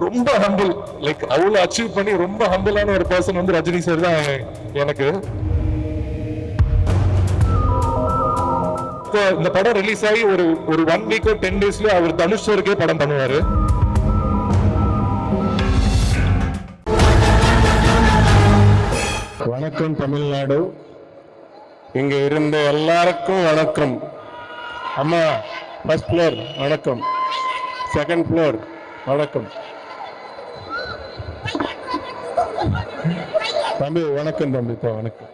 ரொம்ப humble, like அவ்வளவு achieve பண்ணி ரொம்ப ஹம்பிளான ஒரு பர்சன் வந்து ரஜினி சார் தான் எனக்கு. இந்த படம் ரிலீஸ் ஆகி ஒரு 1 வீக் 10 டேஸ்ல அவர் தனுஷ் சாருக்கே படம் பண்ணுவாரு. வணக்கம் தமிழ்நாடு, இங்க இருந்த எல்லாருக்கும் வணக்கம். அம்மா ஃபர்ஸ்ட் ஃப்ளோர் வணக்கம், செகண்ட் ஃப்ளோர் வணக்கம், தம்பி வணக்கம், தம்பி வணக்கம்.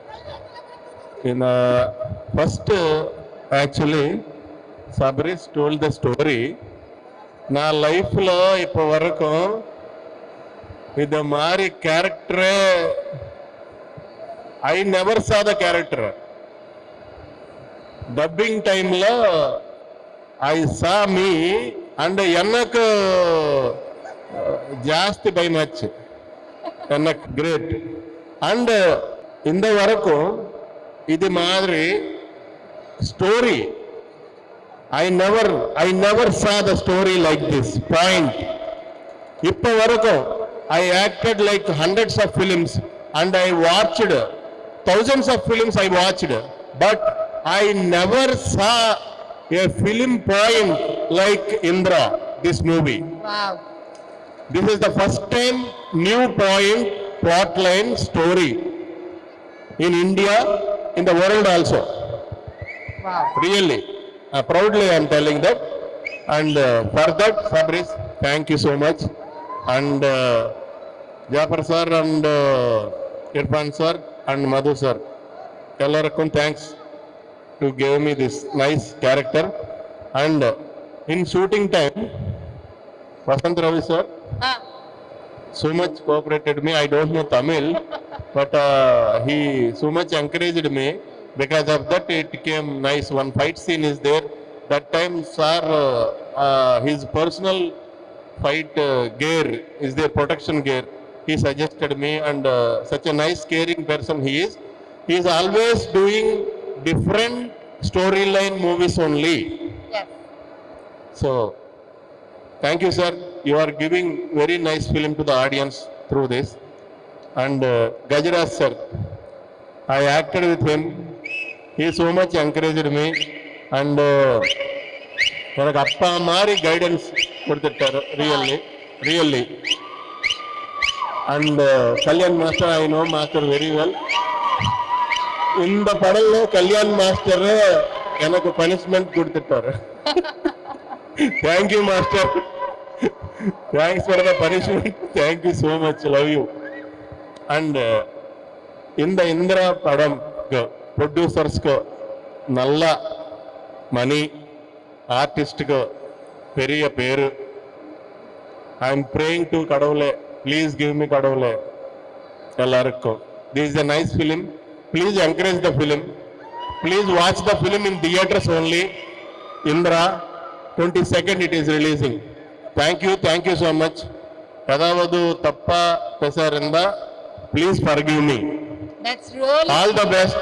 இந்த first actually Sabaris told the story. நான் லைஃப்ல இப்போ வரைக்கும் இந்த மாதிரி கேரக்டரே ஐ நெவர் சா த கேரக்டர். டப்பிங் டைம்ல ஐ சா மீ அண்ட் எனக்கு ஜாஸ்தி பயமாச்சு, எனக்கு கிரேட். அண்ட் இந்த வரைக்கும் இது மாதிரி ஸ்டோரி ஐ நெவர் சா the story like this point. இப்ப வரைக்கும் ஐ acted like hundreds of films and I watched thousands of films I watched, but I never saw a film point like Indra, this movie. Wow. This is the first time new point, plotline, story in India, in the world also. Wow. Really, proudly I am telling that. And for that, Sabris, thank you so much. And Jafar sir and Irfan sir and Madhu sir, ellarkum thanks to give me this nice character. And in shooting time, Vasant Ravi sir so much cooperated me. I don't know Tamil, but he so much encouraged me. Because of that, it came nice. One fight scene is there. That time, sir, his personal fight gear is there, protection gear. He suggested me, and such a nice, caring person he is. He is always doing different storyline movies only. Yes. So, thank you, sir. You are giving very nice film to the audience through this. And Gajraj sir, I acted with him. He so much encouraged me. And எனக்கு அப்பா மாதிரி guidance கொடுத்துட்டாரு, really. And Kalyan master, I know master very well. இந்த படம்ல Kalyan master எனக்கு punishment கொடுத்துட்டாரு. Thank you master, thanks for the punishment, thank you so much, love you. And இந்த இந்திரா படம் ப்ரொடியூசர்ஸ்க்கு நல்ல மணி, ஆர்டிஸ்டுக்கு பெரிய பேரு. ஐ எம் பிரேயிங் டு கடவுளே, ப்ளீஸ் கிவ் மீ கடவுளே எல்லாருக்கும். This is a nice film. Please encourage the film. Please watch the film in theaters only. Indra, 22nd it is releasing. Thank you so much. ஏதாவது தப்பா பேசாருந்தா please forgive me. That's really All the best.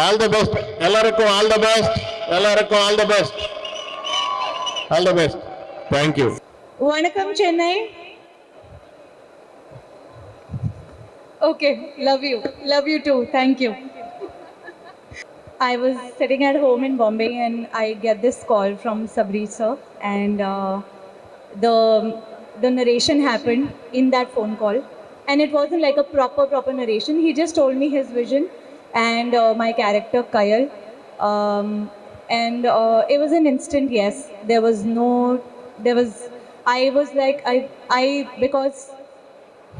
All the best. எல்லாருக்கும் all the best. எல்லாருக்கும் all the best. All the best. Thank you. Vanakkam Chennai. Okay, love you too. Thank you. I was sitting at home in Bombay and I get this call from Sabri sir, and the narration happened in that phone call, and it wasn't like a proper narration. He just told me his vision and my character Kayal, and it was an instant yes. I was like, I because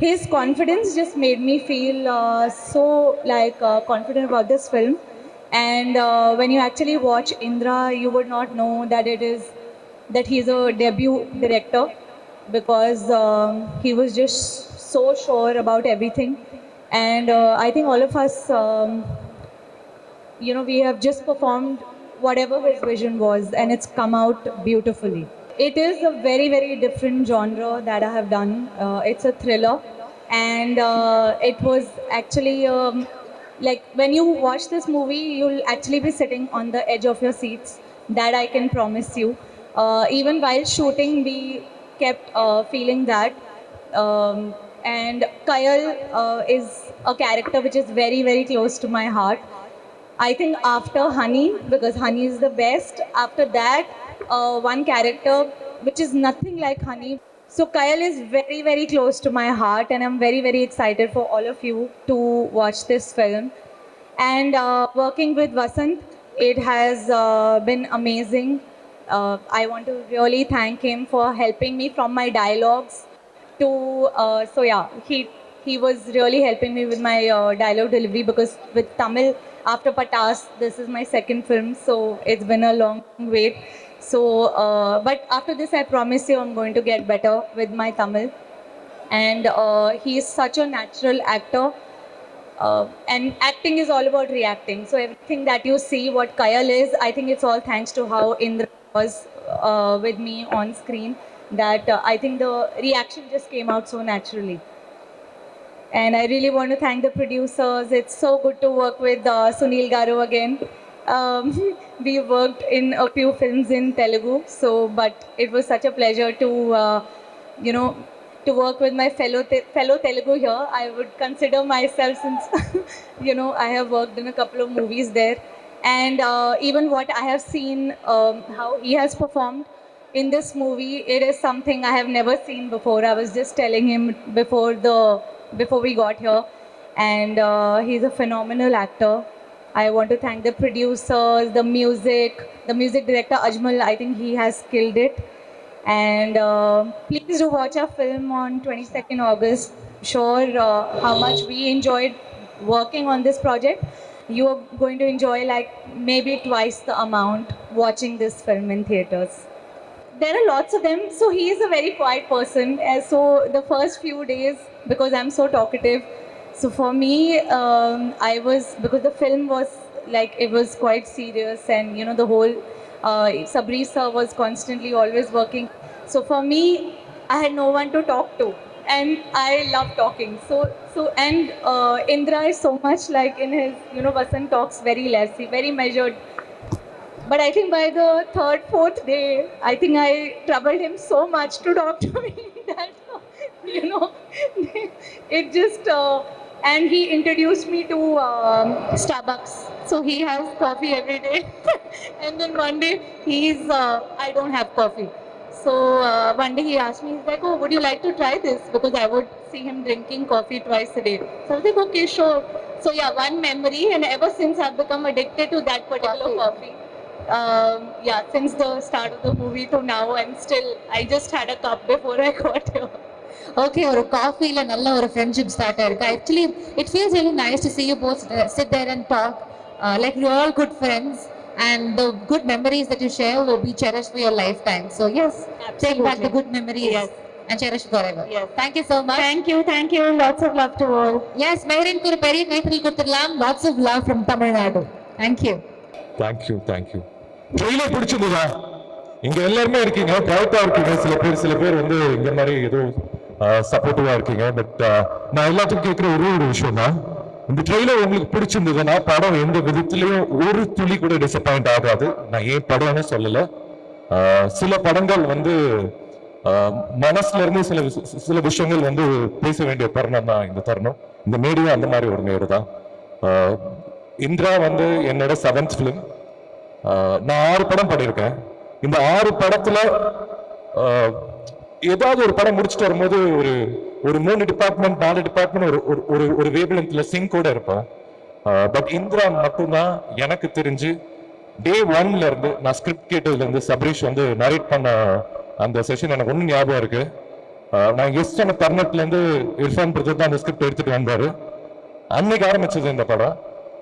his confidence just made me feel so like confident about this film. And when you actually watch Indra, you would not know that he's a debut director, because he was just so sure about everything. And I think all of us, we have just performed whatever his vision was, and it's come out beautifully. It is a very, very different genre that I have done. It's a thriller, and it was actually like when you watch this movie, you'll actually be sitting on the edge of your seats. That I can promise you. Even while shooting, we kept feeling that. And Kayal is a character which is very, very close to my heart. I think after Honey, because Honey is the best, after that, one character which is nothing like Honey. So Kayal is very, very close to my heart, and I'm very, very excited for all of you to watch this film. And working with Vasant, it has been amazing. I want to really thank him for helping me from my dialogues to so yeah, he was really helping me with my dialogue delivery, because with Tamil, after Patas, this is my second film, so it's been a long wait. So but after this, I promise you I'm going to get better with my Tamil. And he is such a natural actor. And acting is all about reacting. So everything that you see, what Kayal is, I think it's all thanks to how Indra was with me on screen. That I think the reaction just came out so naturally. And I really want to thank the producers. It's so good to work with Sunil Garu again. We worked in a few films in Telugu, but it was such a pleasure to, you know, to work with my fellow Telugu here. I would consider myself, since, you know, I have worked in a couple of movies there. And even what I have seen, how he has performed in this movie, it is something I have never seen before. I was just telling him before we got here, and he's a phenomenal actor. I want to thank the producers, the music director Ajmal. I think he has killed it. And please do watch our film on 22nd August. Sure, how much we enjoyed working on this project. You are going to enjoy like maybe twice the amount watching this film in theaters. There are lots of them. So he is a very quiet person. So the first few days, because I'm so talkative, so for me, because the film was like, it was quite serious, and you know, the whole Sabri sir was constantly always working. So for me, I had no one to talk to, and I love talking. And Indra is so much like in his, you know, Vasant talks very less, he very measured. But I think by the third, fourth day, I think I troubled him so much to talk to me that, you know, it just, and he introduced me to Starbucks. So he has coffee every day. And then one day, I don't have coffee. So one day he asked me, he's like, oh, would you like to try this? Because I would see him drinking coffee twice a day. So I was like, okay, sure. So yeah, one memory, and ever since I've become addicted to that particular coffee. Yeah, since the start of the movie to now, and still, I just had a cup before I got here. Okay, ஒரு காஃபில நல்ல ஒரு friendship start ஆயிருக்கு. Actually, it feels really nice to see you both sit there and talk like you're all good friends, and the good memories that you share will be cherished for your lifetime. So yes, take back the good memories. Yes. And cherish forever. Yes. Thank you so much. Thank you. Lots of love to all. Yes, Mehreen ஒரு பெரிய கைத்தறி கொடுத்துடலாம். Lots of love from Tamil Nadu. Thank you. Thank you trailer பிடிச்சிருந்ததா? இங்க எல்லாருமே இருக்கீங்க, ப்ரௌடா இருக்கீங்க. சில பேர் வந்து இந்த மாதிரி ஏதோ சப்போர்ட்டிவா இருக்கீங்க. பட் நான் எல்லாத்துக்கும் கேட்கிற ஒரு விஷயம் தான், இந்த ட்ரெயிலர் உங்களுக்கு பிடிச்சிருந்ததுன்னா படம் எந்த விதத்திலையும் ஒரு துளி கூட டிசப்பாயிண்ட் ஆகாது. நான் ஏன் படம்னு சொல்லல, சில படங்கள் வந்து மனசுல இருந்து சில விஷயங்கள் வந்து பேச வேண்டிய தருணம் தான் இந்த தருணம். இந்த மேடையும் அந்த மாதிரி ஒரு மேடை தான். இந்திரா வந்து என்னோட 7th ஃபிலிம். நான் 6 படம் பண்ணியிருக்கேன். இந்த 6 படத்துல ஏதாவது ஒரு படம் முடிச்சுட்டு வரும்போது ஒரு 3 டிபார்ட்மெண்ட் 4 டிபார்ட்மெண்ட் ஒரு வேவ்லென்த்ல சிங்கோட இருப்பேன். பட் இந்திரா மட்டும்தான் எனக்கு தெரிஞ்சு டே 1ல இருந்து, நான் ஸ்கிரிப்ட் கேட்டதுல இருந்து, சபரீஷ் வந்து நரேட் பண்ண அந்த செஷன் எனக்கு ஒன்றும் ஞாபகம் இருக்கு. நான் கெஸ்ட் ஆன தருணத்துல இருந்து இர்ஃபான் பிரதர் தான் அந்த ஸ்கிரிப்ட் எடுத்துட்டு வந்தாரு. அன்னைக்கு ஆரம்பிச்சது இந்த படம்.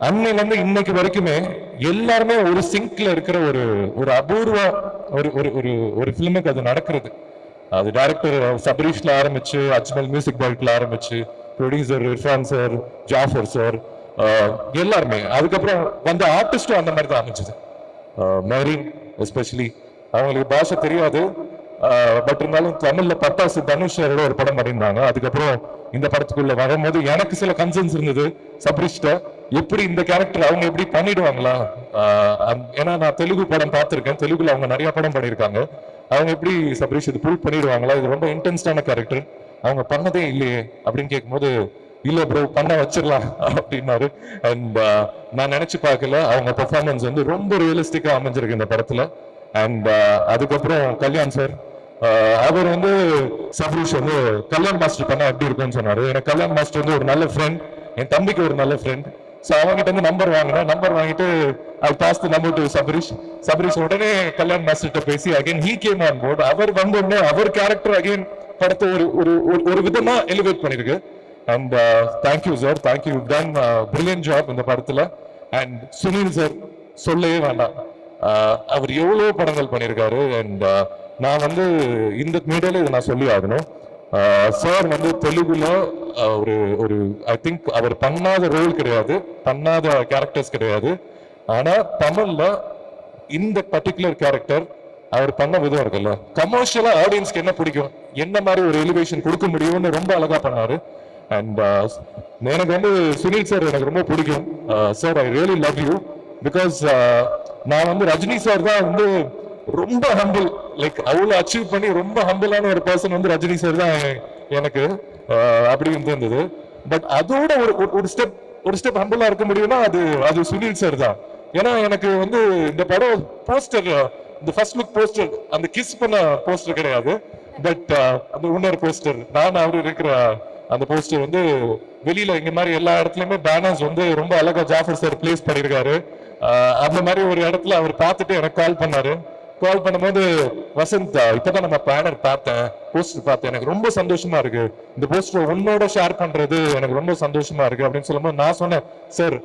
அன்னையில இருந்து இன்னைக்கு வரைக்குமே எல்லாருமே ஒரு சிங்க்ல இருக்கிற ஒரு அபூர்வ ஒரு ஃபிலிமுக்கு அது நடக்கிறது. அது டைரக்டர் சபரீஷ்ல ஆரம்பிச்சு, அஜ்மல் மியூசிக் டைரக்டர்ல ஆரம்பிச்சு, producer Irfan sir, Jafar sir, எல்லாருமே. அதுக்கப்புறம் வந்த ஆர்டிஸ்டும் அந்த மாதிரி தான் அமைஞ்சது. மெஹரின் எஸ்பெஷலி, அவங்களுக்கு பாஷை தெரியாது, பட் இருந்தாலும் தமிழ்ல பட்டாசு தனுஷ் சாரோட ஒரு படம் பண்ணியிருந்தாங்க. அதுக்கப்புறம் இந்த படத்துக்குள்ள வரும்போது எனக்கு சில கன்சர்ன்ஸ் இருந்தது சபரிஷ்ட, எப்படி இந்த கேரக்டர் அவங்க எப்படி பண்ணிடுவாங்களா? ஏன்னா நான் தெலுங்கு படம் பார்த்திருக்கேன், தெலுங்குல அவங்க நிறைய படம் பண்ணியிருக்காங்க. அவங்க எப்படி சபரீஷ் இது புல் பண்ணிடுவாங்களா, இது ரொம்ப இன்டென்ஸ்டான கேரக்டர், அவங்க பண்ணதே இல்லையே அப்படின்னு கேட்கும்போது, இல்ல ப்ரோ பண்ண வச்சிடலாம் அப்படின்னாரு. அண்ட் நான் நினைச்சு பார்க்கல, அவங்க பெர்ஃபார்மன்ஸ் வந்து ரொம்ப ரியலிஸ்டிக்கா அமைஞ்சிருக்கு இந்த படத்துல. அண்ட் அதுக்கப்புறம் கல்யாண் சார், அவர் வந்து சபரீஷ் வந்து கல்யாண் மாஸ்டர் பண்ணா எப்படி இருக்கும்னு சொன்னாரு. எனக்கு கல்யாண் மாஸ்டர் வந்து ஒரு நல்ல ஃப்ரெண்ட், என் தம்பிக்கு ஒரு நல்ல ஃப்ரெண்ட். ஸோ அவங்ககிட்ட வந்து நம்பர் வாங்கினேன். நம்பர் வாங்கிட்டு I pass the number to Sabarish. Sabarish உடனே கல்யாண் மாஸ்டர்கிட்ட பேசி again he came on board. அவர் வந்த உடனே அவர் கேரக்டர் அகைன் படத்தை ஒரு ஒரு ஒரு விதமா எலிவேட் பண்ணிருக்கு. And thank you sir, thank you, done brilliant job இந்த படத்துல. அண்ட் சுனில் சார் சொல்லவே வேண்டாம், அவர் எவ்வளவு படங்கள் பண்ணியிருக்காரு. அண்ட் நான் வந்து இந்த மீடியால இதை நான் சொல்லி ஆகணும். சார் வந்து தெலுங்குல ஒரு ஒரு ஐ திங்க் அவர் பண்ணாத ரோல் கிடையாது, பண்ணாத கேரக்டர்ஸ் கிடையாது. ஆனா தமிழ்ல இந்த பர்டிகுலர் கேரக்டர் அவர் பண்ண விதம் இருக்குல்ல, கமர்ஷியலா ஆடியன்ஸ்க்கு என்ன பிடிக்கும், என்ன மாதிரி ஒரு எலிவேஷன் கொடுக்க முடியும்னு ரொம்ப அழகா பண்ணாரு. அண்ட் எனக்கு வந்து சுனில் சார் எனக்கு ரொம்ப பிடிக்கும். Sir I really love you. Because நான் வந்து ரஜினி சார் தான் வந்து ரொம்ப ஹம்பிள், லைக் அவ்வளவு அச்சீவ் பண்ணி ரொம்ப ஹம்பிளான ஒரு பர்சன் வந்து ரஜினி சார் தான் எனக்கு அப்படி இருந்தது. பட் அதோட ஒரு ஸ்டெப் ஹம்பிளா இருக்க முடியும்னா அது சுனில் சார் தான். ஏன்னா எனக்கு வந்து இந்த படம் போஸ்டர், இந்த ஃபர்ஸ்ட் லுக் போஸ்டர், அந்த கிஸ் பண்ண போஸ்டர் கிடையாது, பட் அந்த இன்னொரு போஸ்டர் நான் அவரு இருக்கிற அந்த போஸ்டர் வந்து வெளியில இங்க மாதிரி எல்லா இடத்துலயுமே பேனர்ஸ் வந்து ரொம்ப அழகா ஜாஃபர் சார் பிளேஸ் பண்ணிருக்காரு. அந்த மாதிரி ஒரு இடத்துல அவர் பார்த்துட்டு எனக்கு கால் பண்ணாரு. கால் பண்ணும்போது, வசந்த் இப்பதான் நம்ம பேனர் பார்த்தேன், போஸ்டர் பார்த்தேன், எனக்கு ரொம்ப சந்தோஷமா இருக்கு, இந்த போஸ்டர் உன்னோட ஷேர் பண்றது எனக்கு ரொம்ப சந்தோஷமா இருக்கு அப்படின்னு சொல்லும்போது நான் சொன்னேன், சார்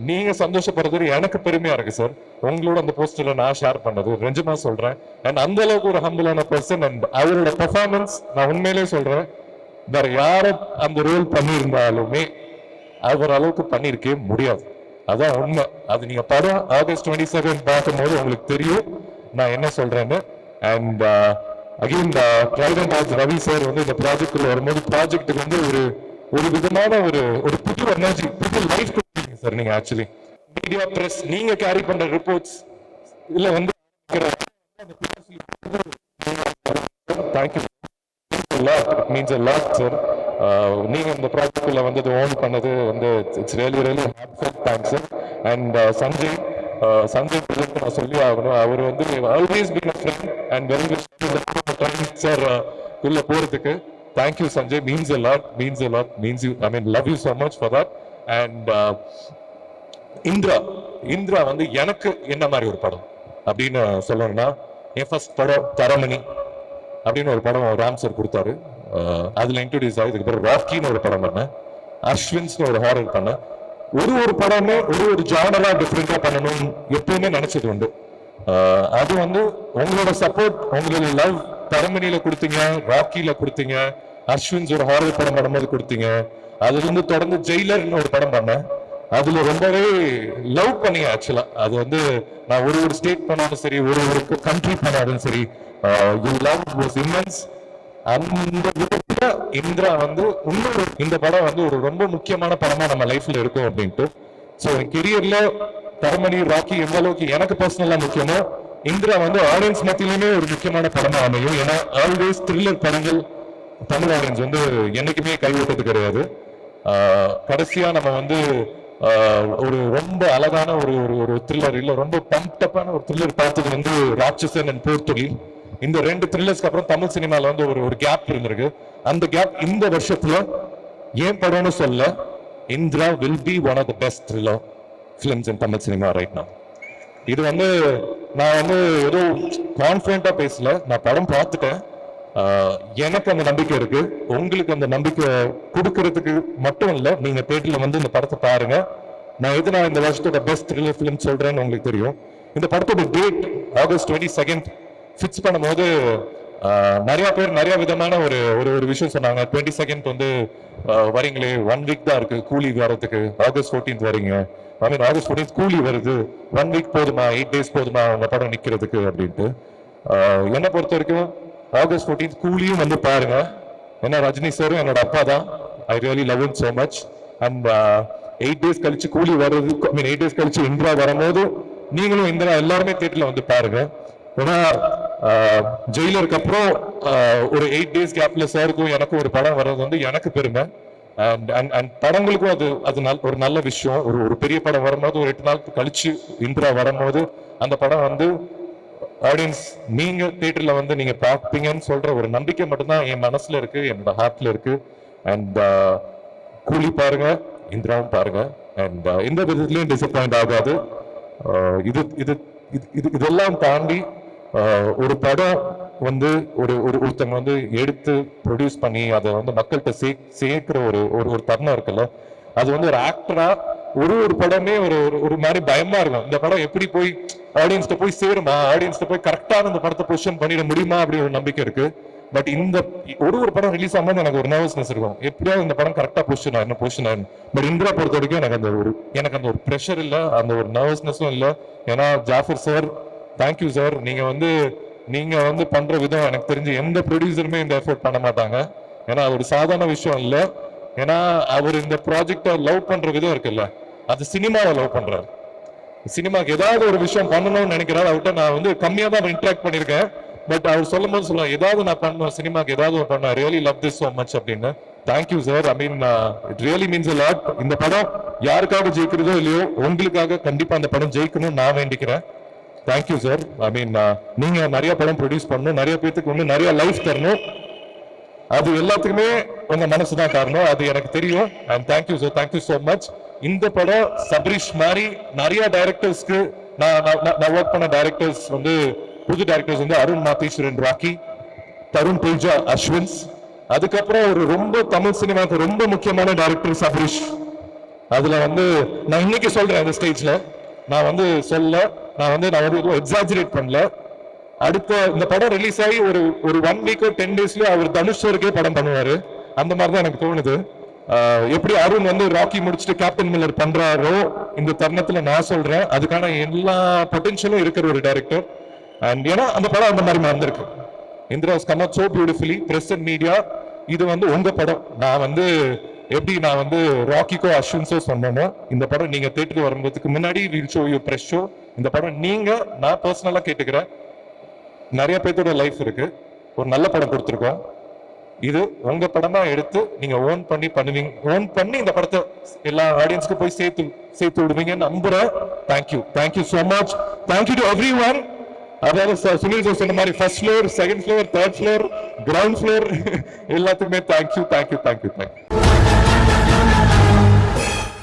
நீங்க சந்தோஷப்படுறது எனக்கு பெருமையா இருக்கு சார், உங்களோட அந்த போஸ்டர்ல நான் ஷேர் பண்ணது நிஜமா சொல்றேன். அண்ட் அந்த அளவுக்கு ஒரு ஹம்பிளான பர்சன். அண்ட் அவரோட பெர்ஃபார்மன்ஸ் நான் உண்மையிலேயே சொல்றேன், வேற யார அந்த ரோல் பண்ணியிருந்தாலுமே அவர் அளவுக்கு பண்ணிருக்கவே முடியாது. அதான் உண்மை. அது நீங்க படம் ஆகஸ்ட் 22 பார்க்கும்போது உங்களுக்கு தெரியும் நான் என்ன சொல்றேன்னு. And again Trident of Ravi sir வந்து இந்த ப்ராஜெக்ட்ல வரும்போது ப்ராஜெக்ட்டுக்கு வந்து ஒரு விதமான ஒரு புது எனர்ஜி, புது லைஃப் கொடுத்தீங்க சார். நீங்க ஆக்சுவலி மீடியா பிரஸ் நீங்க கேரி பண்ற ரிப்போர்ட்ஸ் இல்ல வந்து thank you, it means a lot sir. நீங்க இந்த ப்ராஜெக்ட்ல வந்து ஓன் பண்ணது வந்து it's really heartfelt thanks sir. And Sanjay பிரதருக்கு நான் சொல்லி ஆகணும், அவர் வந்து always been a friend and very much sir உள்ள போறதுக்கு thank you Sanjay, means a lot, means you, I mean love you so much for that. And Indira வந்து எனக்கு என்ன மாதிரி ஒரு படம் அப்படின்னு சொல்லணும்னா, என் ஃபர்ஸ்ட் படம் தரமணி அப்படின்னு ஒரு படம் ராம் சார் கொடுத்தாரு. அதுல இன்ட்ரோடியூஸ் ஆகி இதுக்கு பிறகு ராக்கின்னு ஒரு படம் பண்ணேன், அஸ்வின்ஸ்னு ஒரு ஹாரர் பண்ணேன். ஒரு படமே ஒரு ஜானரா டிஃப்ரெண்டா பண்ணணும்னு எப்பவுமே நினைச்சது உண்டு. அது வந்து உங்களோட சப்போர்ட், உங்களோட லவ் தரமணியில கொடுத்தீங்க, ராக்கில கொடுத்தீங்க, அஸ்வின்ஸ் ஒரு ஹாரர் படம் பண்ணும்போது கொடுத்தீங்க. அதுல இருந்து தொடர்ந்து ஜெயிலர்னு ஒரு படம் பண்ணேன், அதுல ரொம்பவே லவ் பண்ணீங்க. ஆக்சுவலா அது வந்து நான் ஒரு ஸ்டேட் பண்ணாலும் சரி, ஒரு கண்ட்ரி பண்ணாலும் சரி, யூ லவ் வாஸ் இம்மென்ஸ். அந்த விதத்துல இந்திரா வந்து இன்னொரு இந்த படம் வந்து ஒரு ரொம்ப முக்கியமான படமா நம்ம லைஃப்ல இருக்கும் அப்படின்ட்டு. ஸோ என் கெரியர்ல தரமணி ராக்கி எந்த அளவுக்கு எனக்கு பர்சனலா முக்கியமோ, இந்திரா வந்து ஆடியன்ஸ் மத்தியிலுமே ஒரு முக்கியமான படமா அமையும். ஏன்னா ஆல்வேஸ் த்ரில்லர் படங்கள் தமிழ் ஆடியன்ஸ் வந்து என்னைக்குமே கைவிட்டது கிடையாது. கடைசியா நம்ம வந்து ஒரு ரொம்ப அழகான ஒரு த்ரில்லர், இல்ல ரொம்ப பம்ப்டப்பான ஒரு த்ரில்லர் பார்த்தது வந்து ராட்சசன் அண்ட் போர்த்தொழில். இந்த 2 த்ரில்லர்ஸ்க்கு அப்புறம் தமிழ் சினிமால வந்து ஒரு கேப் இருந்திருக்கு. அந்த கேப் இந்த வருஷத்துல ஏன் படம்னு சொல்ல, Indira will be one of the best thriller films in Tamil cinema right now. இது வந்து நான் வந்து ஏதோ கான்ஃபிடென்ட்டா பேசல, நான் படம் பார்த்துட்டேன். எனக்கு அந்த நம்பிக்கை இருக்கு, உங்களுக்கு அந்த நம்பிக்கை கொடுக்கறதுக்கு மட்டும் இல்ல, நீங்க தேட்டர்ல வந்து இந்த படத்தை பாருங்க. நான் எது நான் இந்த வருஷத்தோட பெஸ்ட் த்ரில்லர் ஃபிலிம் சொல்றேன்னு உங்களுக்கு தெரியும். இந்த படத்தோட டேட் ஆகஸ்ட் 22 ஃபிக்ஸ் பண்ணும்போது நிறைய பேர் நிறைய விதமான ஒரு விஷயம் சொன்னாங்க. 22 வந்து வரீங்களே, 1 வீக் தான் இருக்கு கூலி வரதுக்கு, ஆகஸ்ட் 14 வரீங்க, ஐ மீன் ஆகஸ்ட் 14 கூலி வருது, 1 வீக் போதுமா, 8 days போதுமா உங்க படம் நிக்கிறதுக்கு அப்படின்ட்டு. என்னை பொறுத்த வரைக்கும் ஆகஸ்ட் 14 கூலியும் வந்து பாருங்க. ஏன்னா ரஜினி சாரும் என்னோட அப்பா தான், I really love him so much. And 8 days கழிச்சு கூலி வருது, ஐ மீன் 8 days கழிச்சு இந்திரா வரும்போது நீங்களும் இந்திரா எல்லாருமே தேட்டர்ல வந்து பாருங்க. ஏன்னா ஜெயிலருக்கு அப்புறம் ஒரு 8 days கேப்ல சாருக்கும் எனக்கும் ஒரு படம் வர்றது வந்து எனக்கு பெருமை. அண்ட் படங்களுக்கும் அது ஒரு நல்ல விஷயம். ஒரு பெரிய படம் வரும்போது ஒரு 8 நாள் கழிச்சு இந்திரா வரும்போது அந்த படம் வந்து ஆடியன்ஸ் நீங்க தியேட்டர்ல வந்து நீங்க பார்ப்பீங்கன்னு சொல்ற ஒரு நம்பிக்கை மட்டும்தான் என் மனசுல இருக்கு, என்னோட ஹார்ட்ல இருக்கு. அண்ட் கூலி பாருங்க, இந்திராவும் பாருங்க. அண்ட் எந்த விதத்துலயும் டிசப்பாயிண்ட் ஆகாது. இது இது இது இதெல்லாம் தாண்டி ஒரு படம் வந்து ஒருத்தங்க வந்து எடுத்து ப்ரொடியூஸ் பண்ணி அதை வந்து மக்கள்கிட்ட சேர்க்கிற ஒரு தருணம் இருக்குல்ல, அது வந்து ஒரு ஆக்டரா ஒரு படமே ஒரு மாதிரி பயமா இருக்கும். இந்த படம் எப்படி போய் ஆடியன்ஸ்ட போய் சேருமா, ஆடியன்ஸ்ட போய் கரெக்டான இந்த படத்தை பொசிஷன் பண்ணிட முடியுமா அப்படி ஒரு நம்பிக்கை இருக்கு. பட் இந்த ஒரு படம் ரிலீஸ் ஆகும்போது எனக்கு ஒரு நர்வஸ்னஸ் இருக்கும், எப்படியாவது இந்த படம் கரெக்டா பொசிஷன் ஆயிடும். பட் இந்திரா பொறுத்த வரைக்கும் எனக்கு அந்த ஒரு ப்ரெஷர் இல்லை, அந்த ஒரு நர்வஸ்னஸும் இல்லை. ஏன்னா ஜாஃபர் சார், தேங்க்யூ சார். நீங்க வந்து பண்ற விதம் எனக்கு தெரிஞ்சு எந்த ப்ரொடியூசருமே இந்த எஃபோர்ட் பண்ண மாட்டாங்க. ஏன்னா அது ஒரு சாதாரண விஷயம் இல்லை. ஏன்னா அவர் இந்த ப்ராஜெக்டை லவ் பண்ற விதம் இருக்குல்ல, அது சினிமாவை லவ் பண்றாரு. சினிமாக்கு ஏதாவது ஒரு விஷயம் பண்ணணும்னு நினைக்கிறாரு. அவர்கிட்ட நான் வந்து கம்மியா தான் இன்ட்ராக்ட் பண்ணிருக்கேன். பட் அவர் சொல்லும் போது சொல்லுவாங்க, ஏதாவது நான் பண்ணணும் சினிமாக்கு, ஏதாவது ஒரு பண்ண, really love this so much அப்படின்னு. Thank you sir. I mean it really means a lot. இந்த படம் யாருக்காக ஜெயிக்கிறதோ இல்லையோ, உங்களுக்காக கண்டிப்பா அந்த படம் ஜெயிக்கணும்னு நான் வேண்டிக்கிறேன். Thank you sir. ஐ மீன் நீங்க நிறைய படம் ப்ரொடியூஸ் பண்ணணும், நிறைய பேருக்கு வந்து நிறைய லைஃப் தரணும். அது எல்லாத்துக்குமே உங்க மனசுதான் காரணம், அது எனக்கு தெரியும். And thank you sir, thank you so much. இந்த படம் சபரீஷ் மாதிரி நிறைய டைரக்டர்ஸ்க்கு நான் ஒர்க் பண்ண டைரக்டர்ஸ் வந்து புது டைரக்டர்ஸ் வந்து அருண் மாதேஸ்வரன் ராக்கி, தருண் தேஜா அஸ்வின்ஸ், அதுக்கப்புறம் ஒரு ரொம்ப தமிழ் சினிமாவுக்கு ரொம்ப முக்கியமான டைரக்டர் சபரீஷ். அதுல வந்து நான் இன்னைக்கு சொல்றேன் அந்த ஸ்டேஜ்ல, நான் வந்து எக்ஸாஜரேட் பண்ணல. அடுத்த இந்த படம் ரிலீஸ் ஆகி ஒரு 1 week or 10 daysல அவர் தனுஷ் சாருக்கே படம் பண்ணுவாரு. அந்த மாதிரிதான் எனக்கு தோணுது. எப்படி அருண் வந்து ராக்கி முடிச்சுட்டு கேப்டன் மில்லர் பண்றாரோ, இந்த தருணத்துல நான் சொல்றேன் அதுக்கான எல்லா பொட்டன்ஷியலும் இருக்கிற ஒரு டைரக்டர். அண்ட் ஏன்னா அந்த படம் அந்த மாதிரி வந்திருக்கு. Indira has come out so beautifully. Press and media, இது வந்து உங்க படம். நான் வந்து ராக்கிக்கோ அஸ்வின்ஸோ சொன்னேனோ, இந்த படம் நீங்க தியேட்டருக்கு வரும்போதுக்கு முன்னாடி will show you press show. இந்த படம் நான் பர்சனலா கேட்டுக்கிறேன், நிறைய பேர்த்தோட லைஃப் இருக்கு, ஒரு நல்ல படம் கொடுத்துருக்கோம். இது உங்க படமா எடுத்து நீங்க ஓன் பண்ணி இந்த படத்தை எல்லா ஆடியன்ஸ்க்கு போய் சேர்த்து விடுவீங்கன்னு நம்புறேன். Thank you so much. Thank you to every one. அதாவது சுனில் சார் சொன்ன மாதிரி first floor, second floor, third floor, ground floor எல்லாத்துக்குமே தேங்க்யூ.